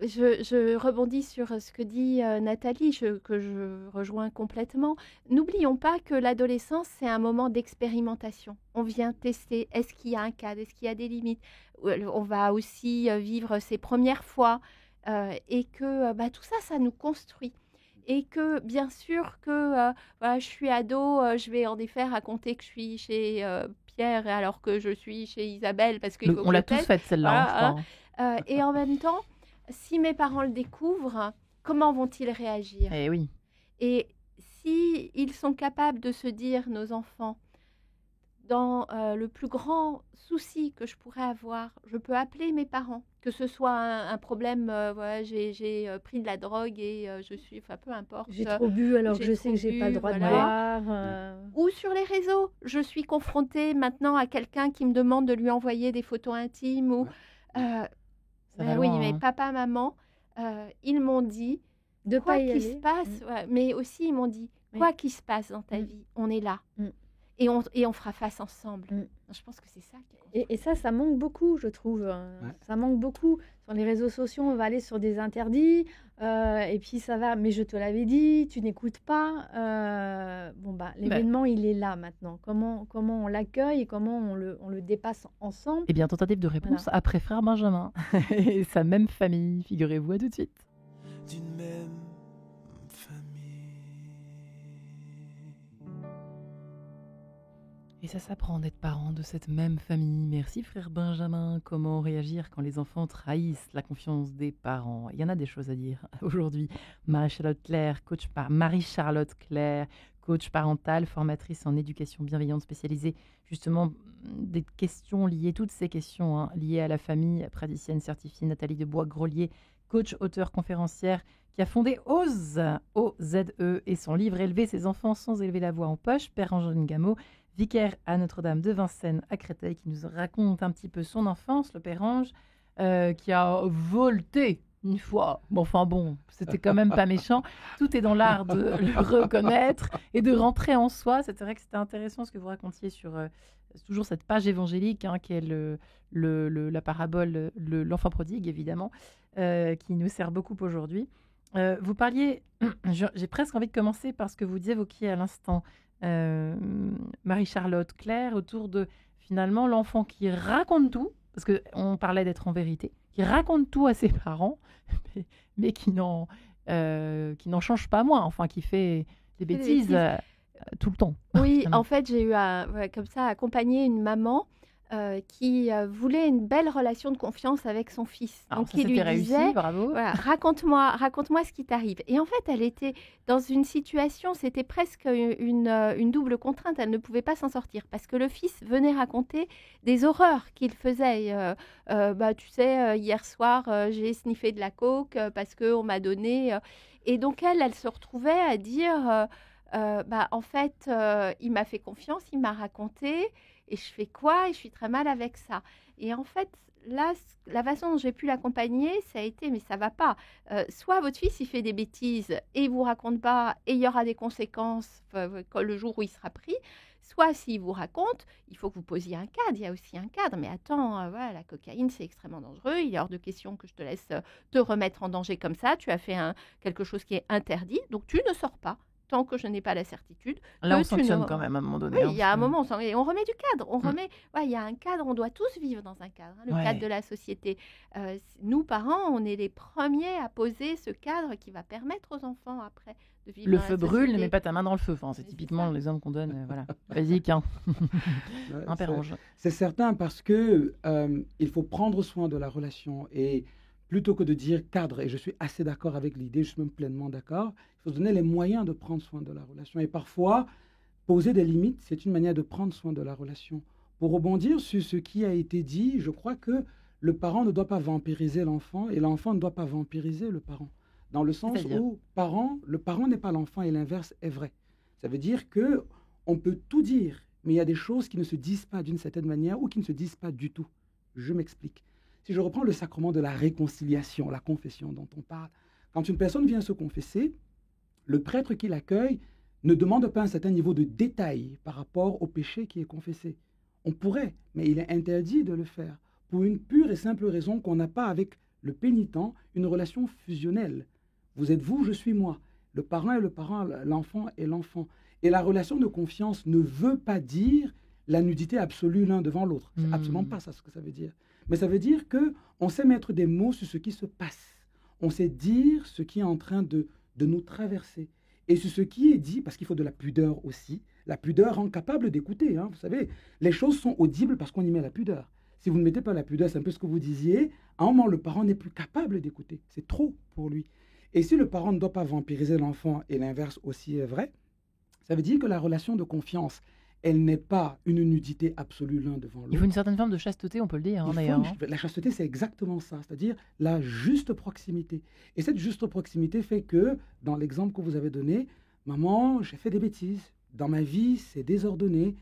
Je rebondis sur ce que dit Nathalie, que je rejoins complètement. N'oublions pas que l'adolescence, c'est un moment d'expérimentation. On vient tester, est-ce qu'il y a un cadre, est-ce qu'il y a des limites. On va aussi vivre ses premières fois, et que tout ça, ça nous construit. Et que bien sûr que voilà, je suis ado, je vais en effet raconter que je suis chez Pierre alors que je suis chez Isabelle parce qu'il faut On que l'a je tous teste. faite celle-là, hein, je Voilà, crois, hein. hein. Et en même temps, si mes parents le découvrent, comment vont-ils réagir? Eh oui. Et si ils sont capables de se dire, nos enfants, dans le plus grand souci que je pourrais avoir, je peux appeler mes parents, que ce soit un problème, voilà, j'ai pris de la drogue et je suis, enfin peu importe, j'ai trop bu alors que j'ai je sais trop que j'ai pas bu, le droit de voilà. boire. Ou sur les réseaux, je suis confrontée maintenant à quelqu'un qui me demande de lui envoyer des photos intimes ou Ça va ben oui, loin, mais hein. papa, maman, ils m'ont dit, De quoi pas y qu'il se aller. passe, ouais, mais aussi ils m'ont dit, Oui. quoi qu'il se passe dans ta Mm. vie, on est là. Mm. Et on fera face ensemble. Mm. Je pense que c'est ça qui compte. Et ça manque beaucoup, je trouve. Ouais. Ça manque beaucoup. Sur les réseaux sociaux, on va aller sur des interdits, et puis ça va, mais je te l'avais dit, tu n'écoutes pas. L'événement, il est là maintenant. Comment on l'accueille et comment on le dépasse ensemble. Eh bien, tentative de réponse après frère Benjamin et sa même famille, figurez-vous, à tout de suite. D'une même famille. Et ça s'apprend d'être parent de cette même famille. Merci frère Benjamin. Comment réagir quand les enfants trahissent la confiance des parents? Il y en a des choses à dire aujourd'hui. Marie-Charlotte Claire, coach parentale, formatrice en éducation bienveillante spécialisée justement des questions liées, toutes ces questions liées à la famille, praticienne certifiée Nathalie Debois-Grolier, coach, auteur, conférencière, qui a fondé OZE, O-Z-E, et son livre Élever ses enfants sans élever la voix en poche, Père Angeline Gameau, vicaire à Notre-Dame de Vincennes à Créteil, qui nous raconte un petit peu son enfance, le Père Ange, qui a volté une fois. Bon, enfin bon, c'était quand même pas méchant. Tout est dans l'art de le reconnaître et de rentrer en soi. C'est vrai que c'était intéressant ce que vous racontiez sur toujours cette page évangélique qui est la parabole, l'enfant prodigue, évidemment, qui nous sert beaucoup aujourd'hui. Vous parliez, j'ai presque envie de commencer par ce que vous évoquiez à l'instant, Marie-Charlotte Claire, autour de finalement l'enfant qui raconte tout, parce qu'on parlait d'être en vérité, qui raconte tout à ses parents, mais qui n'en change pas moins, enfin qui fait des bêtises tout le temps. Oui, en fait, j'ai eu comme ça accompagné une maman qui voulait une belle relation de confiance avec son fils. Alors, donc, ça, il lui c'était réussi, disait, bravo. voilà, raconte-moi ce qui t'arrive. Et en fait, elle était dans une situation, c'était presque une double contrainte. Elle ne pouvait pas s'en sortir parce que le fils venait raconter des horreurs qu'il faisait. Tu sais, hier soir, j'ai sniffé de la coke parce qu'on m'a donné. Et donc, elle se retrouvait à dire, en fait, il m'a fait confiance, il m'a raconté. Et je fais quoi? Et je suis très mal avec ça. Et en fait, là, la façon dont j'ai pu l'accompagner, ça a été, mais ça va pas. Soit votre fils, il fait des bêtises et il vous raconte pas, et il y aura des conséquences le jour où il sera pris. Soit s'il vous raconte, il faut que vous posiez un cadre. Il y a aussi un cadre. Mais attends, voilà, la cocaïne, c'est extrêmement dangereux. Il est hors de question que je te laisse te remettre en danger comme ça. Tu as fait quelque chose qui est interdit, donc tu ne sors pas. Tant que je n'ai pas la certitude. Là, on sanctionne quand même à un moment donné. Oui, il y a un moment, on remet du cadre. Il y a un cadre, on doit tous vivre dans un cadre, le cadre de la société. Nous, parents, on est les premiers à poser ce cadre qui va permettre aux enfants, après, de vivre le dans feu la brûle, ne société. mets pas ta main dans le feu. Enfin, c'est typiquement les hommes qu'on donne. Voilà. Basique, hein. Un Père Ange. C'est certain parce que il faut prendre soin de la relation. Et plutôt que de dire cadre, et je suis assez d'accord avec l'idée, je suis même pleinement d'accord, il faut se donner les moyens de prendre soin de la relation. Et parfois, poser des limites, c'est une manière de prendre soin de la relation. Pour rebondir sur ce qui a été dit, je crois que le parent ne doit pas vampiriser l'enfant et l'enfant ne doit pas vampiriser le parent. Dans le sens C'est-à-dire où le parent n'est pas l'enfant et l'inverse est vrai. Ça veut dire que on peut tout dire, mais il y a des choses qui ne se disent pas d'une certaine manière ou qui ne se disent pas du tout. Je m'explique. Si je reprends le sacrement de la réconciliation, la confession dont on parle, quand une personne vient se confesser, le prêtre qui l'accueille ne demande pas un certain niveau de détail par rapport au péché qui est confessé. On pourrait, mais il est interdit de le faire, pour une pure et simple raison qu'on n'a pas avec le pénitent une relation fusionnelle. Vous êtes vous, je suis moi. Le parent est le parent, l'enfant est l'enfant. Et la relation de confiance ne veut pas dire la nudité absolue l'un devant l'autre. C'est absolument pas ça ce que ça veut dire. Mais ça veut dire qu'on sait mettre des mots sur ce qui se passe. On sait dire ce qui est en train de nous traverser. Et sur ce qui est dit, parce qu'il faut de la pudeur aussi, la pudeur rend capable d'écouter. Hein. Vous savez, les choses sont audibles parce qu'on y met la pudeur. Si vous ne mettez pas la pudeur, c'est un peu ce que vous disiez, à un moment, le parent n'est plus capable d'écouter. C'est trop pour lui. Et si le parent ne doit pas vampiriser l'enfant, et l'inverse aussi est vrai, ça veut dire que la relation de confiance, elle n'est pas une nudité absolue l'un devant l'autre. Il faut une certaine forme de chasteté, on peut le dire, d'ailleurs. La chasteté, c'est exactement ça, c'est-à-dire la juste proximité. Et cette juste proximité fait que, dans l'exemple que vous avez donné, maman, j'ai fait des bêtises. Dans ma vie, c'est désordonné.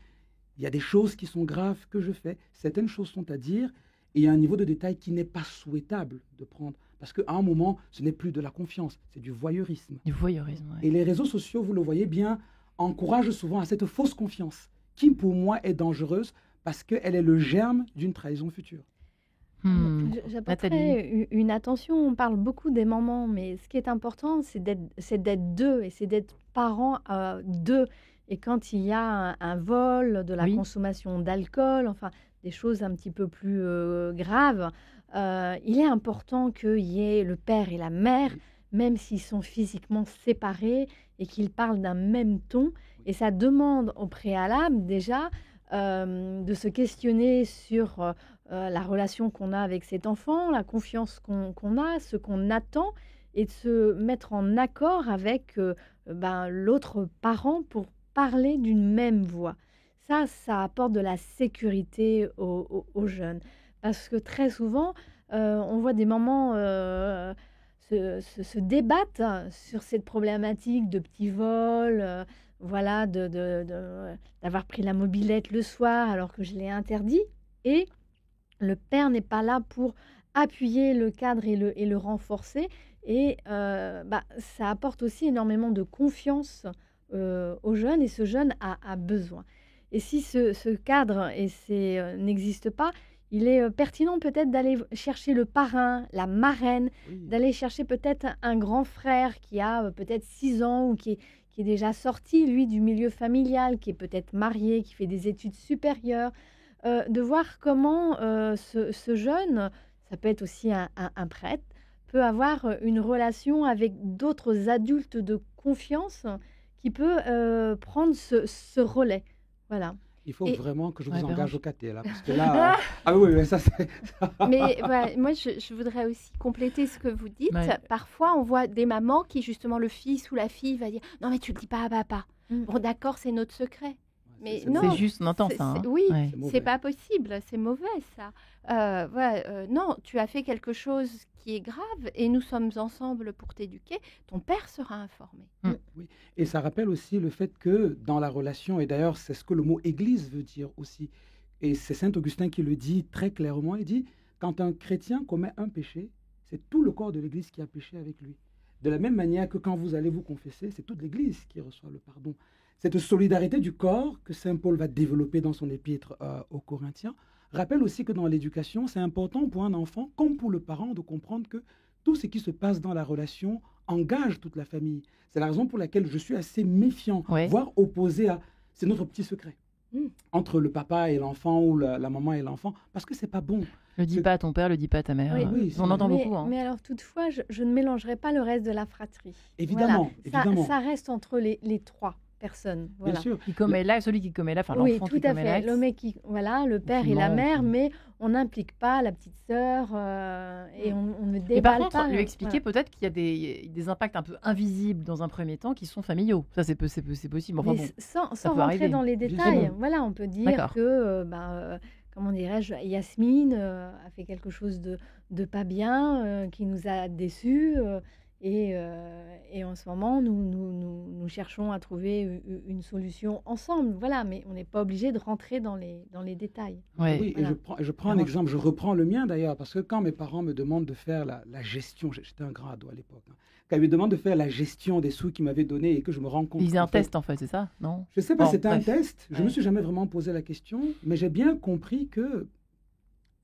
Il y a des choses qui sont graves que je fais. Certaines choses sont à dire. Et il y a un niveau de détail qui n'est pas souhaitable de prendre. Parce qu'à un moment, ce n'est plus de la confiance, c'est du voyeurisme. Du voyeurisme, oui. Et les réseaux sociaux, vous le voyez bien, encouragent souvent à cette fausse confiance, qui pour moi est dangereuse parce qu'elle est le germe d'une trahison future. J'apporterais une attention, on parle beaucoup des mamans, mais ce qui est important, c'est d'être deux, et c'est d'être parents deux. Et quand il y a un vol, de la consommation d'alcool, enfin des choses un petit peu plus graves, il est important qu'il y ait le père et la mère, même s'ils sont physiquement séparés, et qu'ils parlent d'un même ton. Et ça demande au préalable déjà de se questionner sur la relation qu'on a avec cet enfant, la confiance qu'on a, ce qu'on attend, et de se mettre en accord avec l'autre parent pour parler d'une même voix. Ça apporte de la sécurité aux jeunes. Parce que très souvent, on voit des mamans se débattent sur cette problématique de petits vols, voilà, d'avoir pris la mobilette le soir alors que je l'ai interdit. Et le père n'est pas là pour appuyer le cadre et le renforcer. Et ça apporte aussi énormément de confiance aux jeunes, et ce jeune a besoin. Et si ce cadre n'existe pas, il est pertinent peut-être d'aller chercher le parrain, la marraine, d'aller chercher peut-être un grand frère qui a peut-être 6 ans ou qui est déjà sorti, lui, du milieu familial, qui est peut-être marié, qui fait des études supérieures, de voir comment ce jeune, ça peut être aussi un prêtre, peut avoir une relation avec d'autres adultes de confiance qui peut prendre ce relais. Voilà. Il faut vraiment que je vous engage au caté, là, parce que là... ah oui, mais ça, c'est... Mais moi, je voudrais aussi compléter ce que vous dites. Parfois, on voit des mamans qui, justement, le fils ou la fille va dire « Non, mais tu ne le dis pas à papa. Bon, d'accord, c'est notre secret. » Mais non, c'est juste, on entend ça. Hein. Oui, c'est pas possible, c'est mauvais ça. Non, tu as fait quelque chose qui est grave et nous sommes ensemble pour t'éduquer. Ton père sera informé. Oui. Et ça rappelle aussi le fait que dans la relation, et d'ailleurs c'est ce que le mot église veut dire aussi, et c'est Saint Augustin qui le dit très clairement, il dit quand un chrétien commet un péché, c'est tout le corps de l'église qui a péché avec lui. De la même manière que quand vous allez vous confesser, c'est toute l'église qui reçoit le pardon. Cette solidarité du corps que saint Paul va développer dans son épître aux Corinthiens rappelle aussi que dans l'éducation, c'est important pour un enfant comme pour le parent de comprendre que tout ce qui se passe dans la relation engage toute la famille. C'est la raison pour laquelle je suis assez méfiant, voire opposé à... C'est notre petit secret entre le papa et l'enfant ou la maman et l'enfant, parce que c'est pas bon. Le dis pas à ton père, le dis pas à ta mère. Oui, on entend beaucoup. Hein. Mais alors toutefois, je ne mélangerai pas le reste de la fratrie. Évidemment, voilà. évidemment. Ça reste entre les trois personne. Bien Voilà. sûr. Qui commet là, celui qui commet là, enfin Oui, l'enfant tout qui à commet fait. l'acte. Voilà, le père qui et la ment, mère, qui- mais on n'implique pas la petite sœur et on ne Mais par déballe contre, pas. lui expliquer peut-être qu'il y a des impacts un peu invisibles dans un premier temps qui sont familiaux. Ça, c'est possible. Enfin Mais bon, sans peut rentrer arriver. dans les Bien détails, sûr. voilà, on peut dire D'accord. que, comment dirais-je, Yasmine a fait quelque chose de pas bien, qui nous a déçus, et en ce moment, nous cherchons à trouver une solution ensemble, voilà, mais on n'est pas obligé de rentrer dans les détails. Ouais. Oui, et Voilà. je prends un Vraiment. exemple, je reprends le mien d'ailleurs, parce que quand mes parents me demandent de faire la gestion, j'étais un grand ado à l'époque, hein, quand ils me demandent de faire la gestion des sous qu'ils m'avaient donnés et que je me rends compte Ils faisaient qu'en un fait, test en fait, c'est ça? Non? je ne sais pas Bon, si c'était un bref. test, je ne me Ouais. suis jamais vraiment posé la question, mais j'ai bien compris que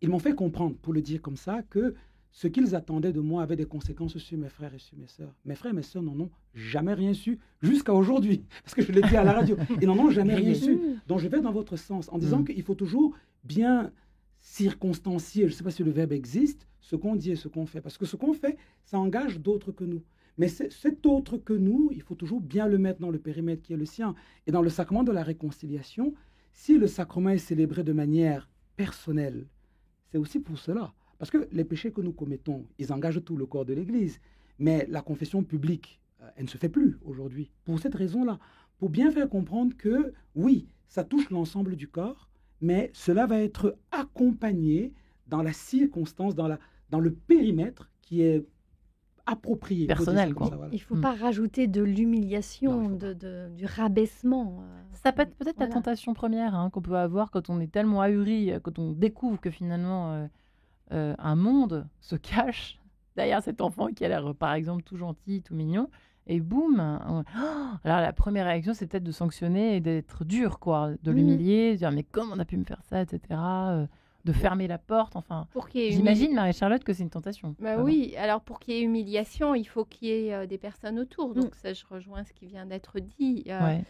ils m'ont fait comprendre, pour le dire comme ça, que ce qu'ils attendaient de moi avait des conséquences sur mes frères et sur mes sœurs. Mes frères et mes sœurs n'en ont jamais rien su jusqu'à aujourd'hui, parce que je l'ai dit à la radio. Ils n'en ont jamais rien su. Donc je vais dans votre sens en disant Mm. qu'il faut toujours bien circonstancier, je ne sais pas si le verbe existe, ce qu'on dit et ce qu'on fait. Parce que ce qu'on fait, ça engage d'autres que nous. Mais cet autre que nous, il faut toujours bien le mettre dans le périmètre qui est le sien. Et dans le sacrement de la réconciliation, si le sacrement est célébré de manière personnelle, c'est aussi pour cela. Parce que les péchés que nous commettons, ils engagent tout le corps de l'Église. Mais la confession publique, elle ne se fait plus aujourd'hui. Pour cette raison-là, pour bien faire comprendre que, oui, ça touche l'ensemble du corps, mais cela va être accompagné dans la circonstance, dans le périmètre qui est approprié. faut dire ça Personnel, comme quoi. ça, voilà. Il ne faut Mm. pas rajouter de l'humiliation, Non, il faut du rabaissement. Ça peut être peut-être la Voilà. tentation première hein, qu'on peut avoir quand on est tellement ahuri, quand on découvre que finalement un monde se cache derrière cet enfant qui a l'air par exemple tout gentil, tout mignon. Et boum, alors la première réaction c'est peut-être de sanctionner et d'être dur, quoi, de Mhm. l'humilier, de dire mais comment on a pu me faire ça, etc. De fermer la porte, enfin. Pour qu'il y ait J'imagine, Marie-Charlotte, que c'est une tentation. Bah Vraiment. oui, alors pour qu'il y ait humiliation, il faut qu'il y ait des personnes autour. Donc ça, je rejoins ce qui vient d'être dit. Ouais.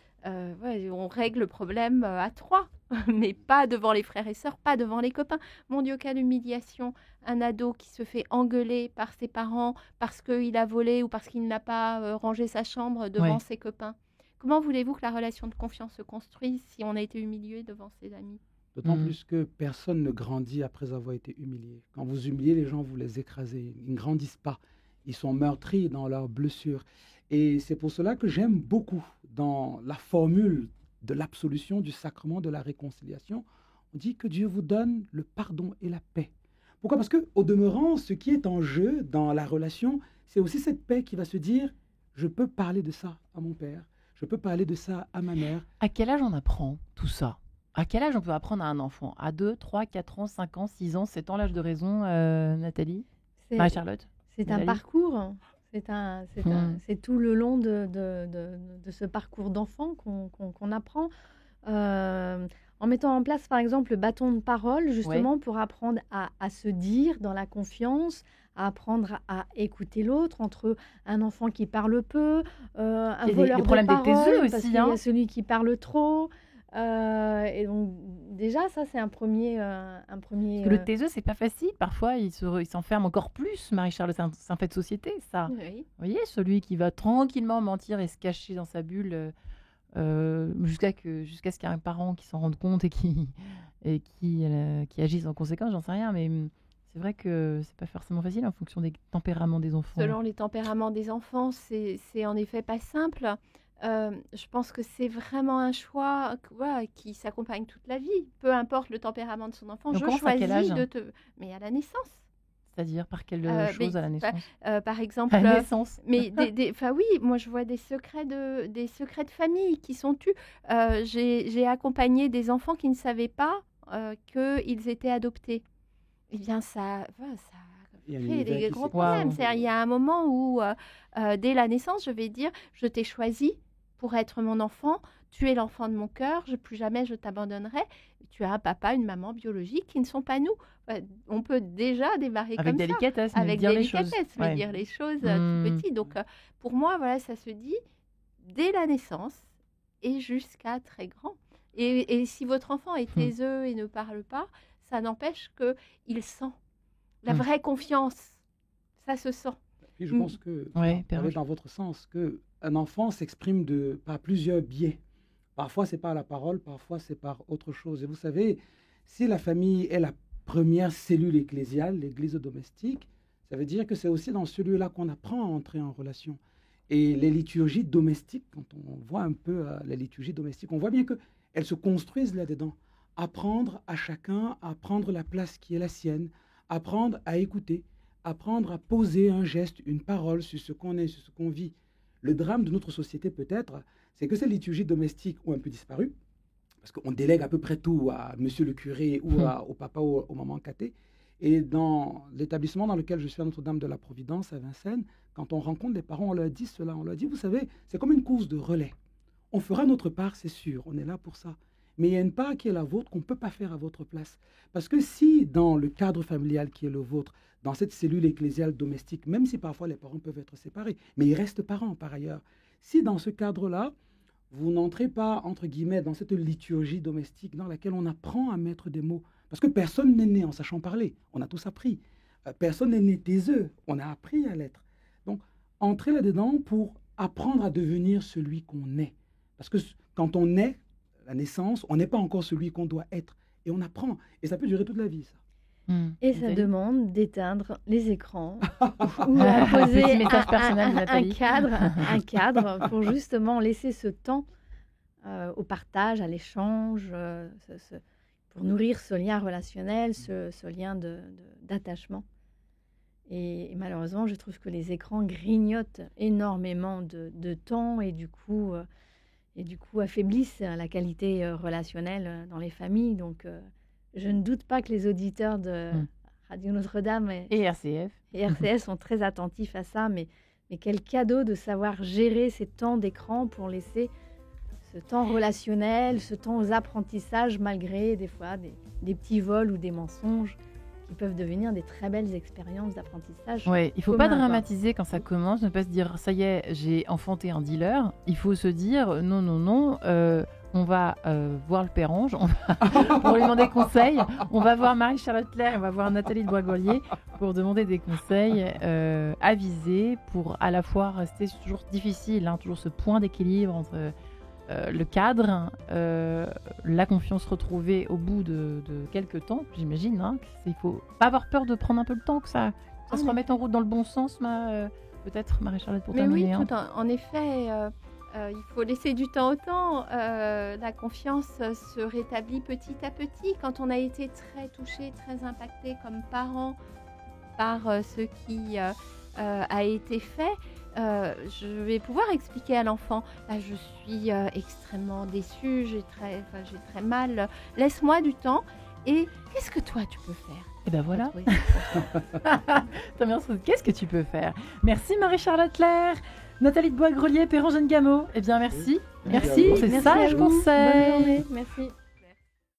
Ouais, on règle le problème à trois, mais pas devant les frères et sœurs, pas devant les copains. Mon Dieu, quelle humiliation! Un ado qui se fait engueuler par ses parents parce qu'il a volé ou parce qu'il n'a pas rangé sa chambre devant Ouais. ses copains. Comment voulez-vous que la relation de confiance se construise si on a été humilié devant ses amis? D'autant Mm. plus que personne ne grandit après avoir été humilié. Quand vous humiliez les gens, vous les écrasez. Ils ne grandissent pas. Ils sont meurtris dans leurs blessures. Et c'est pour cela que j'aime beaucoup dans la formule de l'absolution du sacrement de la réconciliation. On dit que Dieu vous donne le pardon et la paix. Pourquoi? Parce que, au demeurant, ce qui est en jeu dans la relation, c'est aussi cette paix qui va se dire, je peux parler de ça à mon père, je peux parler de ça à ma mère. À quel âge on apprend tout ça? À quel âge on peut apprendre à un enfant? À 2, 3, 4 ans, 5 ans, 6 ans, 7 ans, l'âge de raison, Nathalie? C'est Marie-Charlotte? c'est un Nathalie parcours. C'est tout le long de ce parcours d'enfant qu'on apprend. En mettant en place, par exemple, le bâton de parole, justement, pour apprendre à se dire dans la confiance, à apprendre à écouter l'autre, entre un enfant qui parle peu, un Il y a voleur les de problèmes des parole, taiseux parce aussi, qu'il y hein. a celui qui parle trop. Et donc, déjà, ça, c'est un premier... Parce que le taiseux, c'est pas facile. Parfois, il s'enferme encore plus. Marie-Charlotte, c'est un fait de société, ça. Oui. Vous voyez, celui qui va tranquillement mentir et se cacher dans sa bulle jusqu'à ce qu'il y ait un parent qui s'en rende compte et qui agisse en conséquence, j'en sais rien. Mais c'est vrai que c'est pas forcément facile en fonction des tempéraments des enfants. Selon les tempéraments des enfants, c'est en effet pas simple. Je pense que c'est vraiment un choix voilà, qui s'accompagne toute la vie. Peu importe le tempérament de son enfant, Donc, je commence à quel choisis âge de te... Mais à la naissance. C'est-à-dire par quelle Mais chose à la naissance? Par exemple... À la naissance. Mais enfin oui, moi je vois des secrets de famille qui sont tus. J'ai accompagné des enfants qui ne savaient pas qu'ils étaient adoptés. Eh bien ça Il y a un crée univers des qui gros s'est problèmes. Waouh. C'est-à-dire, il y a un moment où dès la naissance, je vais dire, je t'ai choisi pour être mon enfant. Tu es l'enfant de mon cœur. Plus jamais je t'abandonnerai. Tu as un papa, une maman biologique qui ne sont pas nous. On peut déjà démarrer Avec comme ça. délicatesse, mais Avec dire les choses. délicatesse, mais Ouais. dire les choses Hmm. tout petit. Donc, pour moi, voilà, ça se dit dès la naissance et jusqu'à très grand. Et si votre enfant est taiseux et ne parle pas, ça n'empêche qu'il sent la vraie confiance. Ça se sent. Puis je pense que, Ouais, pour aller Père dans votre sens, que un enfant s'exprime par plusieurs biais. Parfois, c'est par la parole, parfois, c'est par autre chose. Et vous savez, si la famille est la première cellule ecclésiale, l'église domestique, ça veut dire que c'est aussi dans ce lieu-là qu'on apprend à entrer en relation. Et les liturgies domestiques, quand on voit un peu les liturgies domestiques, on voit bien qu'elles se construisent là-dedans. Apprendre à chacun à prendre la place qui est la sienne, apprendre à écouter, apprendre à poser un geste, une parole sur ce qu'on est, sur ce qu'on vit. Le drame de notre société, peut-être, c'est que ces liturgies domestiques ont un peu disparu, parce qu'on délègue à peu près tout à monsieur le curé ou au papa ou au maman caté. Et dans l'établissement dans lequel je suis à Notre-Dame de la Providence, à Vincennes, quand on rencontre les parents, on leur dit cela. On leur dit, vous savez, c'est comme une course de relais. On fera notre part, c'est sûr, on est là pour ça. Mais il y a une part qui est la vôtre qu'on ne peut pas faire à votre place. Parce que si, dans le cadre familial qui est le vôtre, dans cette cellule ecclésiale domestique, même si parfois les parents peuvent être séparés, mais ils restent parents par ailleurs, si dans ce cadre-là, vous n'entrez pas, entre guillemets, dans cette liturgie domestique dans laquelle on apprend à mettre des mots, parce que personne n'est né en sachant parler, on a tous appris. Personne n'est né taiseux, on a appris à l'être. Donc, entrez là-dedans pour apprendre à devenir celui qu'on est. Parce que quand on est, la naissance, on n'est pas encore celui qu'on doit être. Et on apprend. Et ça peut durer toute la vie, ça. Et ça demande d'éteindre les écrans ou à poser Petit message personnel de Nathalie. un cadre pour justement laisser ce temps au partage, à l'échange, pour nourrir ce lien relationnel, ce lien d'attachement. Et malheureusement, je trouve que les écrans grignotent énormément de temps et du coup affaiblissent la qualité relationnelle dans les familles. Donc, je ne doute pas que les auditeurs de Radio Notre-Dame et RCF sont très attentifs à ça, mais quel cadeau de savoir gérer ces temps d'écran pour laisser ce temps relationnel, ce temps aux apprentissages, malgré des fois des petits vols ou des mensonges qui peuvent devenir des très belles expériences d'apprentissage. Ouais, il ne faut pas dramatiser quand ça commence, ne pas se dire « ça y est, j'ai enfanté un dealer ». Il faut se dire « non, on va voir le Père Ange, pour lui demander conseil. On va voir Marie-Charlotte Claire, on va voir Nathalie de Boisgrelier pour demander des conseils avisés pour à la fois rester toujours difficile, toujours ce point d'équilibre entre le cadre, la confiance retrouvée au bout de quelques temps, j'imagine. Il ne faut pas avoir peur de prendre un peu le temps, que ça se remette en route dans le bon sens, peut-être Marie-Charlotte pour terminer. Mais oui, en effet... il faut laisser du temps au temps. La confiance se rétablit petit à petit. Quand on a été très touché, très impacté comme parent par ce qui a été fait, je vais pouvoir expliquer à l'enfant, là je suis extrêmement déçue, j'ai très mal, laisse-moi du temps. Et qu'est-ce que toi tu peux faire ? Et ben voilà. Qu'est-ce que tu peux faire ? Merci Marie-Charlotte Claire. Nathalie de Boisgrelier, Père Angène Gameau, eh bien merci. Merci pour ces sages conseils. Bonne journée, merci.